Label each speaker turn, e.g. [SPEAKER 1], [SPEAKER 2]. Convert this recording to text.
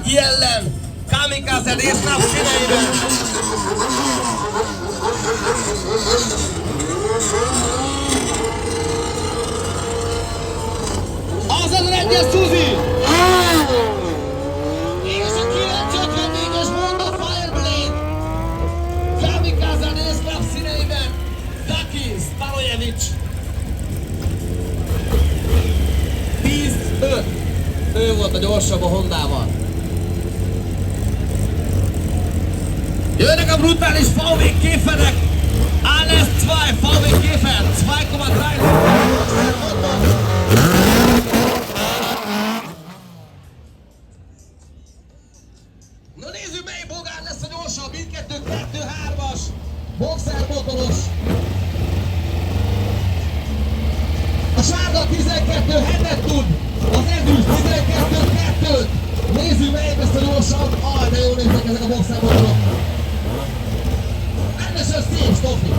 [SPEAKER 1] jellem, kamikaze résznap színeiben. Az a rendjes Suzi! És a 954-es Honda Fireblade, kamikaze résznap színeiben, Taki Stalojevic. 10-5. Ő volt a gyorsabb a Hondával. Jönnek a brutális VW Käferek! Alles 2 VW Käfer 2,3. Na nézzük, melyik bolgár lesz a gyorsabb, mindkettő 2-3-as boxer motoros. A sárga 12-7-et tud, az ezüst 12-2-t. Nézzük, melyik lesz a gyorsabb. Aj, de jól néznek ezek a boxer motorok. Rendesen szép, Stofi.